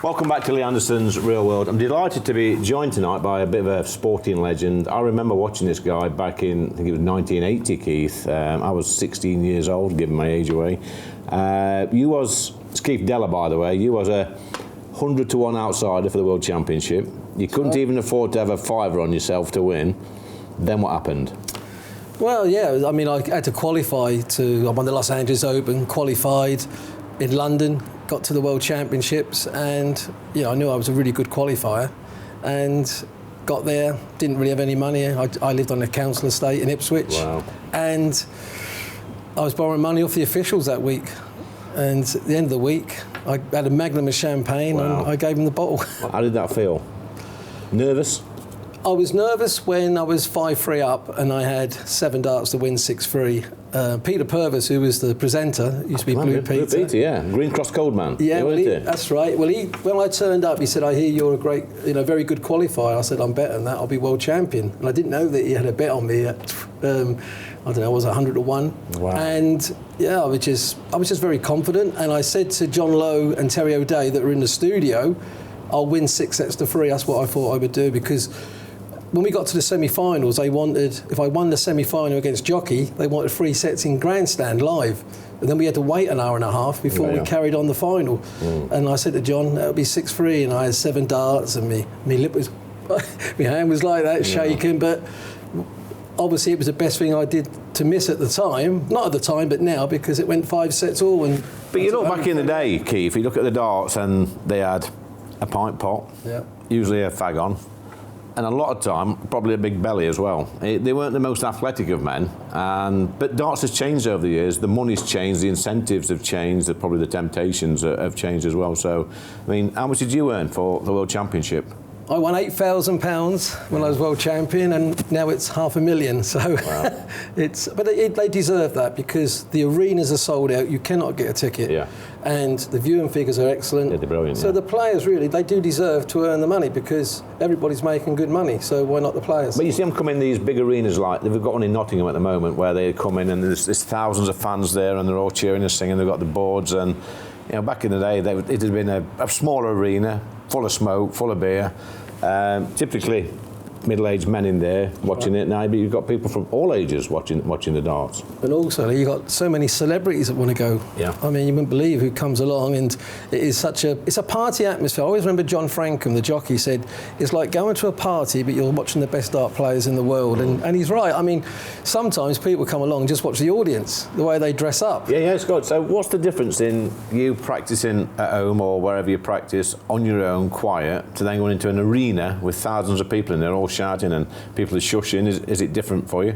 Welcome back to Lee Anderson's Real World. I'm delighted to be joined tonight by a bit of a sporting legend. I remember watching this guy back in, I think it was 1980, Keith. I was 16 years old, giving my age away. It's Keith Deller, by the way. You was a 100-to-1 outsider for the World Championship. You couldn't even afford to have a fiver on yourself to win. Then what happened? Well, yeah, I mean, I had to qualify I won the Los Angeles Open, qualified in London, got to the World Championships, and I knew I was a really good qualifier, and got there, didn't really have any money. I lived on a council estate in Ipswich. Wow. And I was borrowing money off the officials that week, and at the end of the week I had a magnum of champagne. Wow. And I gave him the bottle. How did that feel? Nervous? I was nervous when I was 5-3 up and I had 7 darts to win 6-3. Peter Purvis, who was the presenter, used to be Blue Peter. Blue Peter, yeah. Green Cross Gold man. Yeah, that's right. Well, when I turned up, he said, "I hear you're a great, very good qualifier." I said, "I'm better than that. I'll be world champion." And I didn't know that he had a bet on me at, I don't know, it was 100-to-1. Wow. And yeah, I was just very confident. And I said to John Lowe and Terry O'Day that were in the studio, "I'll win 6 sets to 3. That's what I thought I would do," because when we got to the semi-finals, they wanted, if I won the semi-final against Jockey, they wanted 3 sets in grandstand live. And then we had to wait an hour and a half before we carried on the final. And I said to John, "That'll be 6-3, and I had 7 darts, and my lip was, my hand was like that, shaking. But obviously it was the best thing I did to miss at the time. Not at the time, but now, because it went 5 sets all. But you look back in the day, Keith, you look at the darts and they had a pint pot, usually a fag on, and a lot of time, probably a big belly as well. They weren't the most athletic of men, but darts has changed over the years. The money's changed, the incentives have changed, probably the temptations have changed as well. So, I mean, how much did you earn for the World Championship? I won £8,000 when I was world champion, and now it's £500,000. So wow. They deserve that, because the arenas are sold out. You cannot get a ticket, and the viewing figures are excellent. Yeah, they're brilliant. So the players they do deserve to earn the money, because everybody's making good money. So why not the players? But you see them come in these big arenas, like they've got one in Nottingham at the moment, where they come in and there's thousands of fans there, and they're all cheering and singing. They've got the boards, and back in the day, it had been a smaller arena, full of smoke, full of beer. Typically middle-aged men in there watching it now, but you've got people from all ages watching the darts. And also you've got so many celebrities that want to go. Yeah. I mean, you wouldn't believe who comes along, and it's a party atmosphere. I always remember John Frankham, the jockey, said it's like going to a party but you're watching the best dart players in the world. And he's right. I mean, sometimes people come along and just watch the audience, the way they dress up. Yeah, Scott. So what's the difference in you practicing at home or wherever you practice on your own, quiet, to then going into an arena with thousands of people in there all shouting and people are shushing? Is it different for you?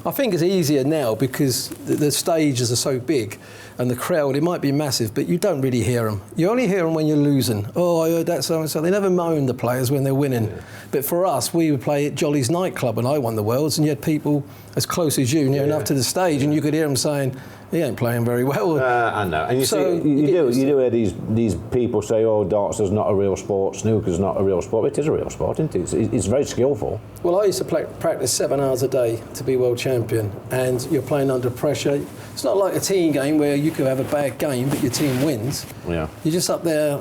I think it's easier now because the stages are so big, and the crowd, it might be massive, but you don't really hear them. You only hear them when you're losing. "Oh, I heard that so-and-so." They never moan, the players, when they're winning. Yeah. But for us, we would play at Jolly's nightclub when I won the Worlds, and you had people as close as you, near enough to the stage, and you could hear them saying, "He ain't playing very well." I know. And you do hear these people say, "Oh, darts is not a real sport, snooker's not a real sport." It is a real sport, isn't it? It's very skillful. Well, I used to practice 7 hours a day to be world champion, and you're playing under pressure. It's not like a team game where you could have a bad game but your team wins. Yeah. You're just up there,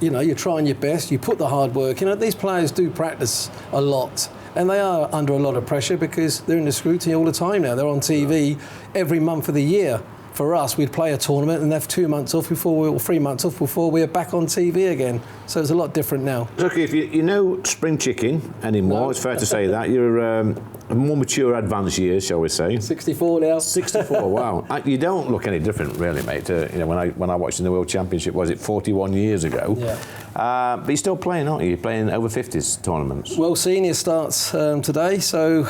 you're trying your best, you put the hard work in. These players do practice a lot, and they are under a lot of pressure because they're in the scrutiny all the time now. They're on TV every month of the year. For us, we'd play a tournament and have 2 months off or 3 months off before we're back on TV again. So it's a lot different now. Okay, if you're no spring chicken anymore, no. It's fair to say that. You're a more mature, advanced years, shall we say. 64 now. 64, wow. You don't look any different, really, mate. When I watched in the World Championship, was it 41 years ago? Yeah. But you're still playing, aren't you? You're playing over 50s tournaments. Well, senior starts today, so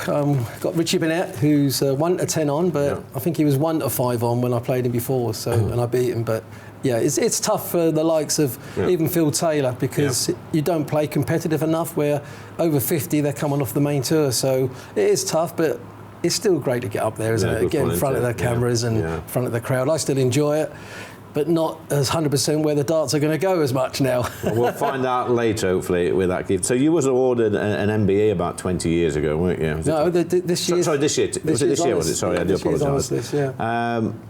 got Richie Bennett, who's 1 to 10 on, but I think he was 1 to 5 on when I played him before, and I beat him. But yeah, it's tough for the likes of even Phil Taylor, because you don't play competitive enough, where over 50 they're coming off the main tour. So it is tough, but it's still great to get up there, isn't it? Get in front of the cameras and in front of the crowd. I still enjoy it, but not as 100% where the darts are going to go as much now. Well, we'll find out later, hopefully, with that gift. So you was awarded an MBE about 20 years ago, weren't you? No, this year. Sorry, this year. Was it this year, was it? Sorry, I do apologise.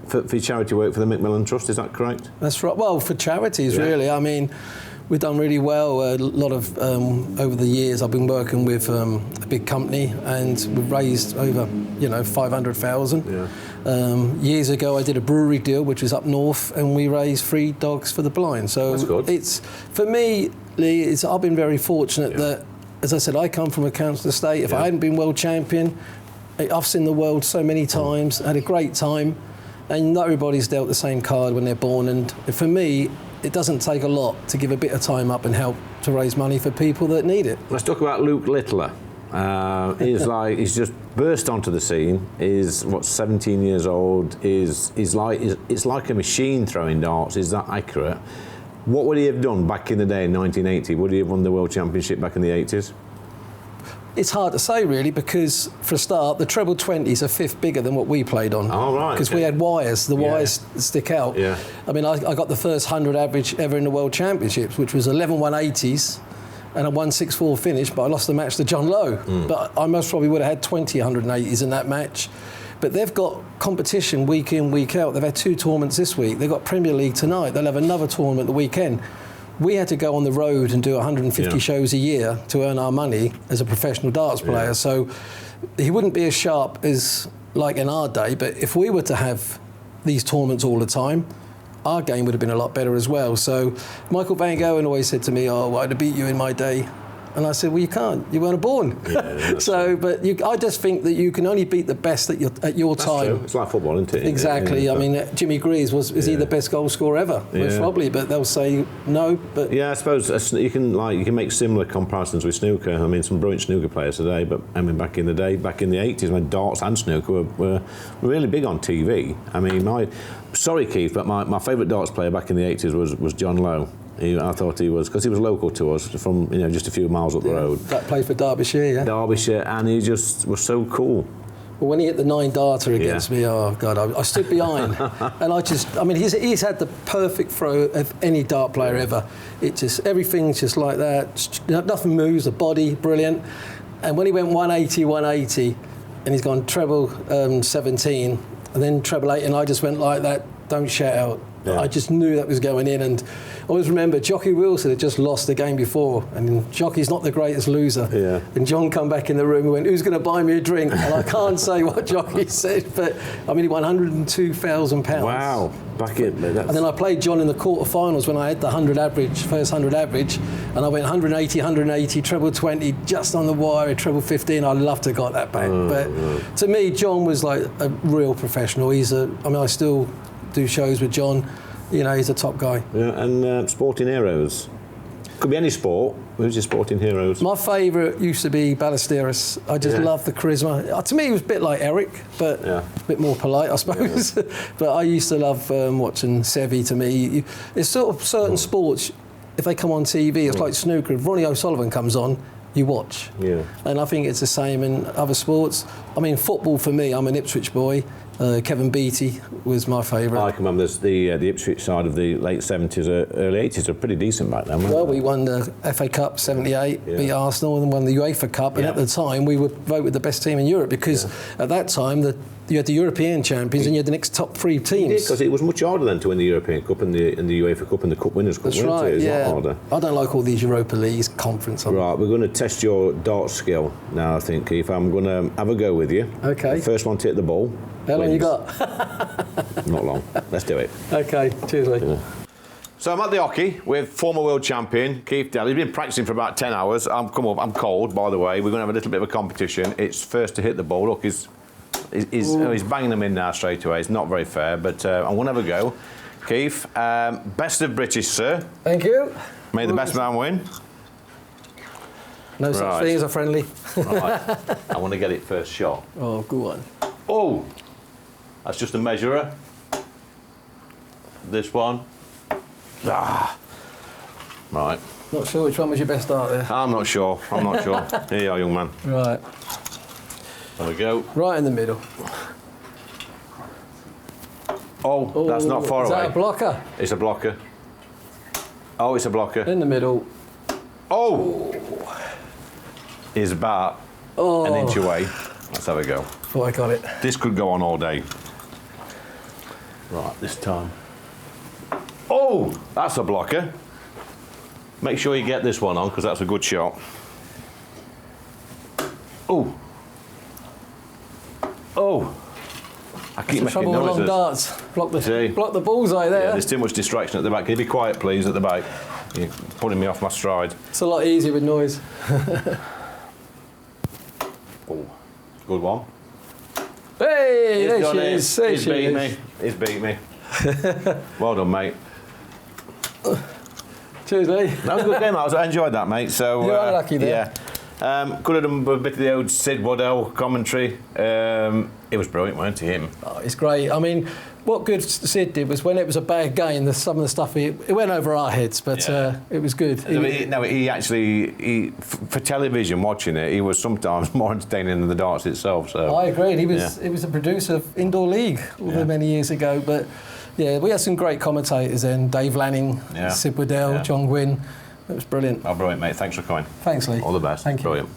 For charity work for the Macmillan Trust, is that correct? That's right. Well, for charities, really. I mean, we've done really well. A lot of over the years, I've been working with a big company, and we've raised over 500,000. Yeah. Years ago, I did a brewery deal, which was up north, and we raised 3 dogs for the blind. So that's good. It's, for me, Lee, I've been very fortunate that, as I said, I come from a council estate. If I hadn't been world champion, I've seen the world so many times, had a great time, and not everybody's dealt the same card when they're born. And for me, it doesn't take a lot to give a bit of time up and help to raise money for people that need it. Let's talk about Luke Littler. He's just burst onto the scene. He's 17 years old. It's like a machine throwing darts. Is that accurate? What would he have done back in the day in 1980? Would he have won the World Championship back in the 80s? It's hard to say, really, because for a start, the treble 20s are 5th bigger than what we played on. Oh, right. Because we had wires. The wires stick out. Yeah. I mean, I got the first 100 average ever in the World Championships, which was 11 180s and a 164 finish, but I lost the match to John Lowe. But I most probably would have had 20 180s in that match. But they've got competition week in, week out. They've had 2 tournaments this week. They've got Premier League tonight. They'll have another tournament the weekend. We had to go on the road and do 150 shows a year to earn our money as a professional darts player. Yeah. So he wouldn't be as sharp as like in our day. But if we were to have these tournaments all the time, our game would have been a lot better as well. So Michael Van Gogh always said to me, "Oh, I'd have beat you in my day." And I said, "Well, you can't. You weren't born." Yeah, so, but I just think that you can only beat the best at your That's time. true. It's like football, isn't it? Exactly. Yeah. I mean, Jimmy Greaves is he the best goal scorer ever? Most probably, but they'll say no. But yeah, I suppose you can make similar comparisons with snooker. I mean, some brilliant snooker players today, but I mean, back in the day, back in the 80s, when darts and snooker were really big on TV. I mean, sorry, Keith, but my favourite darts player back in the 80s was John Lowe. I thought he was, because he was local to us from just a few miles up the road. That played for Derbyshire, yeah. Derbyshire, and he just was so cool. Well, when he hit the 9 darter against me, oh God, I stood behind, and he's had the perfect throw of any dart player ever. Everything's just like that. Nothing moves. The body, brilliant. And when he went 180, and he's gone treble 17, and then treble 8, and I just went like that. Don't shout out. Yeah. I just knew that was going in, and I always remember Jockey Wilson had just lost the game before, and Jockey's not the greatest loser. Yeah. And John come back in the room and went, "Who's going to buy me a drink?" And I can't say what Jockey said, but I mean, he won £102,000. Wow. And then I played John in the quarterfinals when I had the first 100 average, and I went 180, treble 20, just on the wire, treble 15. I'd love to have got that back. But to me, John was like a real professional. I still do shows with John. He's a top guy. Yeah, and sporting heroes. Could be any sport. Who's your sporting heroes? My favourite used to be Ballesteros. I just love the charisma. To me, he was a bit like Eric, but a bit more polite, I suppose. Yeah. But I used to love watching Seve. To me, it's sort of certain sports, if they come on TV, it's like snooker. If Ronnie O'Sullivan comes on, you watch. Yeah. And I think it's the same in other sports. I mean, football for me, I'm an Ipswich boy. Kevin Beattie was my favourite. I can remember the Ipswich side of the late 70s, early 80s were pretty decent back then, weren't Well, they? we won the FA Cup 78, beat Arsenal, and won the UEFA Cup. And at the time, we were voted the best team in Europe because at that time, you had the European champions and you had the next top 3 teams. Because it was much harder then to win the European Cup and the UEFA Cup and the Cup Winners' Cup. That's right, It was a lot harder. I don't like all these Europa Leagues conference. Right, we're going to test your dart skill now, I think, Keith. I'm going to have a go with you. Okay. The first one to hit the ball. How long you got? Not long. Let's do it. Okay, cheers, Lee. Yeah. So I'm at the hockey with former world champion Keith Deller. He's been practicing for about 10 hours. I'm cold, by the way. We're going to have a little bit of a competition. It's first to hit the ball. Look, he's banging them in now straight away. It's not very fair, but I'm going to have a go. Keith, best of British, sir. Thank you. May the best man win. No such thing as a friendly. Right. I want to get it first shot. Oh, go on. Oh! That's just a measurer. This one. Ah. Right. Not sure which one was your best dart there. I'm not sure. Here you are, young man. Right. There we go. Right in the middle. Oh, that's not far away. Is that a blocker? It's a blocker. Oh, it's a blocker. In the middle. Oh! Is about an inch away. Let's have a go. Thought I got it. This could go on all day. Right, this time. Oh, that's a blocker. Make sure you get this one on, because that's a good shot. Oh. Oh. I keep That's the making trouble with noises. long darts. Block the bullseye there. Yeah, there's too much distraction at the back. Can you be quiet, please, at the back? You're putting me off my stride. It's a lot easier with noise. Oh, good one. Hey, He's there done she it. is. There He's she beat is. me. He's beat me. Well done, mate. Cheers, Lee. That was a good game. I enjoyed that, mate. So You are lucky there. Yeah. Could have done a bit of the old Sid Waddell commentary. It was brilliant, weren't it, him? Oh, it's great. I mean, what good Sid did was when it was a bad game, some of the stuff, it went over our heads, but it was good. He actually, for television watching it, he was sometimes more entertaining than the darts itself. So I agree. He was a producer of Indoor League many years ago, but yeah, we had some great commentators then. Dave Lanning, Sid Waddell, John Gwynn. It was brilliant. Oh, brilliant, mate. Thanks for coming. Thanks, Lee. All the best. Thank you. Brilliant.